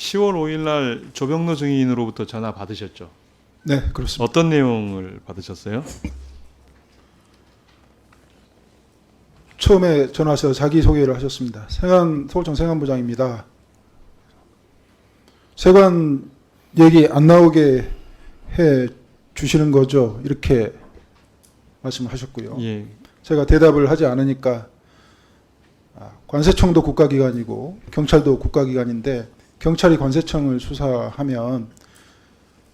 10월 5일 날 조병로 증인으로부터 전화 받으셨죠? 네, 그렇습니다. 어떤 내용을 받으셨어요? 처음에 전화해서 자기소개를 하셨습니다. 서울청 생안부장입니다. 세관 얘기 안 나오게 해 주시는 거죠? 이렇게 말씀하셨고요. 예. 제가 대답을 하지 않으니까 관세청도 국가기관이고 경찰도 국가기관인데 경찰이 관세청을 수사하면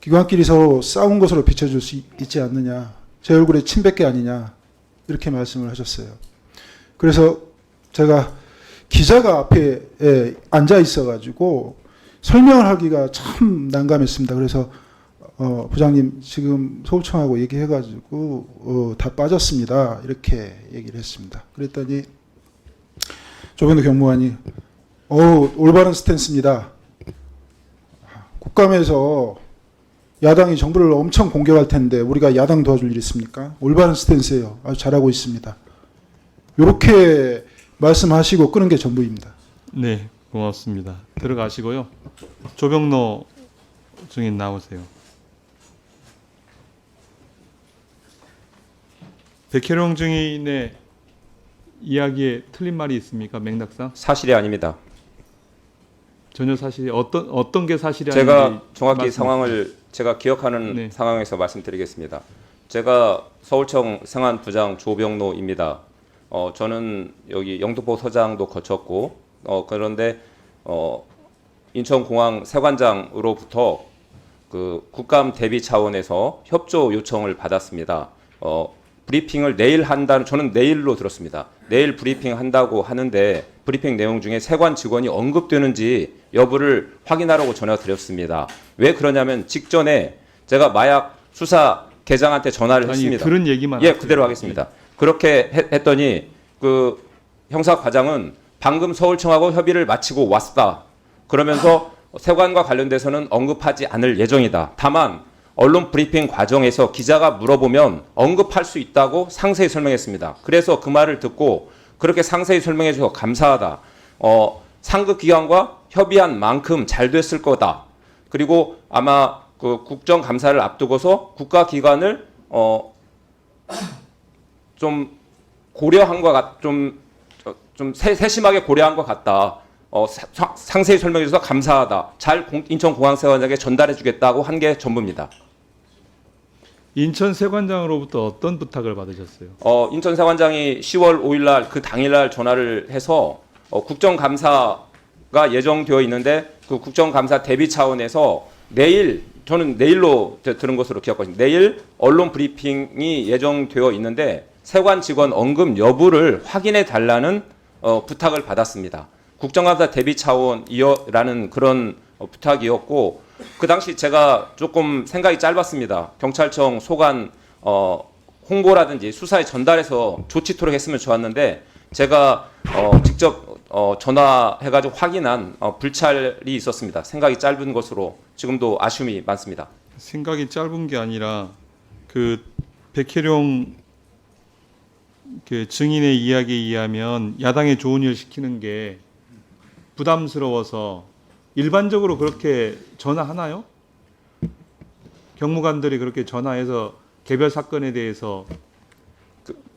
기관끼리 서로 싸운 것으로 비춰줄 수 있지 않느냐. 제 얼굴에 침 뱉기 아니냐. 이렇게 말씀을 하셨어요. 그래서 제가 기자가 앞에 앉아 있어가지고 설명을 하기가 참 난감했습니다. 그래서 부장님 지금 서울청하고 얘기해가지고 다 빠졌습니다. 이렇게 얘기를 했습니다. 그랬더니 조병로 경무관이 올바른 스탠스입니다. 국감에서 야당이 정부를 엄청 공격할 텐데 우리가 야당 도와줄 일 있습니까? 올바른 스탠스예요. 아주 잘하고 있습니다. 이렇게 말씀하시고 끄는 게 전부입니다. 네, 고맙습니다. 들어가시고요. 조병로 증인 나오세요. 백혜룡 증인의 이야기에 틀린 말이 있습니까? 맥락상? 사실이 아닙니다. 전혀 사실이 어떤 게 사실이 제가 아닌지 정확히 말씀해 상황을 제가 기억하는 네. 상황에서 말씀드리겠습니다. 제가 서울청 생안부장 조병로입니다. 저는 여기 영등포 서장도 거쳤고 그런데 인천공항 세관장으로부터 그 국감 대비 차원에서 협조 요청을 받았습니다. 브리핑을 내일 한다는 저는 내일로 들었습니다. 내일 브리핑 한다고 하는데 브리핑 내용 중에 세관 직원이 언급되는지 여부를 확인하라고 전화 드렸습니다. 왜 그러냐면 직전에 제가 마약 수사 계장한테 전화를 했습니다. 그런 얘기만 예, 하세요. 그대로 하겠습니다. 그렇게 했더니 그 형사 과장은 방금 서울청하고 협의를 마치고 왔다. 그러면서 세관과 관련돼서는 언급하지 않을 예정이다. 다만 언론 브리핑 과정에서 기자가 물어보면 언급할 수 있다고 상세히 설명했습니다. 그래서 그 말을 듣고 그렇게 상세히 설명해 주셔서 감사하다. 상급 기관과 협의한 만큼 잘 됐을 거다. 그리고 아마 그 국정감사를 앞두고서 국가기관을 좀 고려한 것 좀 세심하게 고려한 것 같다. 상세히 설명해 주셔서 감사하다. 잘 인천공항세관장에게 전달해 주겠다고 한 게 전부입니다. 인천 세관장으로부터 어떤 부탁을 받으셨어요? 인천세관장이 10월 5일 날 그 당일 날 전화를 해서 국정감사가 예정되어 있는데 그 국정감사 대비 차원에서 내일 저는 내일로 들은 것으로 기억하십니다. 내일 언론 브리핑이 예정되어 있는데 세관 직원 언급 여부를 확인해 달라는 부탁을 받았습니다. 국정감사 대비 차원이라는 그런 부탁이었고 그 당시 제가 조금 생각이 짧았습니다. 경찰청 소관 홍보라든지 수사에 전달해서 좋지토록 했으면 좋았는데 제가 직접 전화해가지고 확인한 불찰이 있었습니다. 생각이 짧은 것으로 지금도 아쉬움이 많습니다. 생각이 짧은 게 아니라 그 백혜룡 그 증인의 이야기에 의하면 야당에 좋은 일 시키는 게 부담스러워서 일반적으로 그렇게 전화하나요? 경무관들이 그렇게 전화해서 개별 사건에 대해서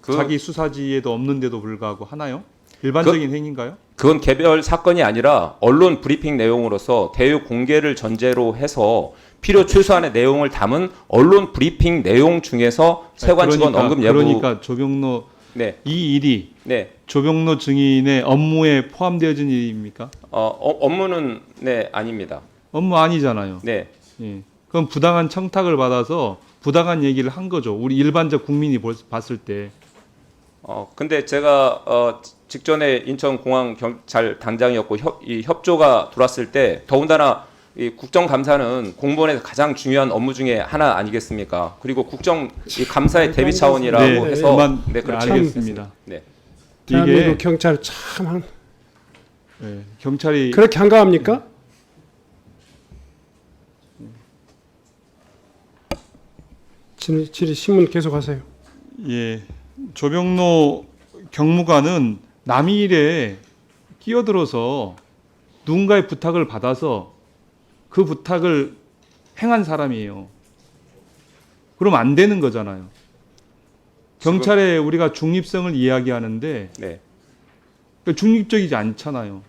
자기 수사지에도 없는데도 불구하고 하나요? 일반적인 행위인가요? 그건 개별 사건이 아니라 언론 브리핑 내용으로서 대외 공개를 전제로 해서 필요 최소한의 내용을 담은 언론 브리핑 내용 중에서 세관 직원 언급 여부. 그러니까 조병로 네. 이 일이 네. 조병로 증인의 업무에 포함되어진 일입니까? 업무는 네 아닙니다. 업무 아니잖아요. 네. 예. 그럼 부당한 청탁을 받아서 부당한 얘기를 한 거죠. 우리 일반적 국민이 봤을 때. 근데 제가 직전에 인천공항 경찰 단장이었고 이 협조가 들어왔을 때 더군다나 이 국정감사는 공무원에서 가장 중요한 업무 중에 하나 아니겠습니까? 그리고 이 감사의 대비 차원이라고 해서 네 그렇죠. 알겠습니다. 네. 대한민국 경찰 참 예, 경찰이 그렇게 한가합니까? 질의 신문 계속하세요. 예, 조병로 경무관은 남의 일에 끼어들어서 누군가의 부탁을 받아서 그 부탁을 행한 사람이에요. 그럼 안 되는 거잖아요. 경찰에 우리가 중립성을 이야기하는데 네. 중립적이지 않잖아요.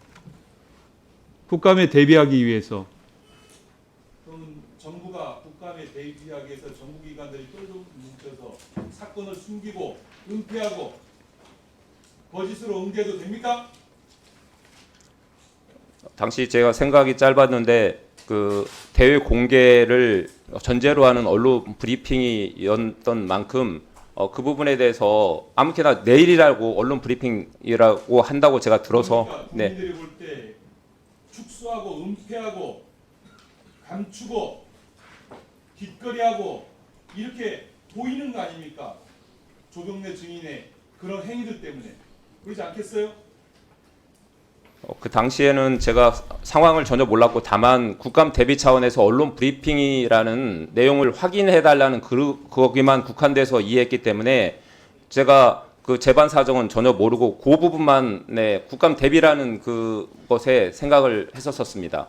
국감에 대비하기 위해서. 그럼 정부가 국감에 대비하기 위해서 정부기관들이 똘똘 뭉쳐서 사건을 숨기고 은폐하고 거짓으로 옮겨도 됩니까? 당시 제가 생각이 짧았는데 그 대회 공개를 전제로 하는 언론 브리핑이었던 만큼 그 부분에 대해서 아무렇게나 내일이라고 언론 브리핑이라고 한다고 제가 들어서 그러니까 네. 국민들이 볼 때 축소하고 은폐하고 감추고 뒷거리하고 이렇게 보이는 거 아닙니까? 조경래 증인의 그런 행위들 때문에 그러지 않겠어요? 그 당시에는 제가 상황을 전혀 몰랐고 다만 국감 대비 차원에서 언론 브리핑이라는 내용을 확인해 달라는 거기만 국한돼서 이해했기 때문에 제가 그 재반 사정은 전혀 모르고 그 부분만 네, 국감 대비라는 그것에 생각을 했었습니다.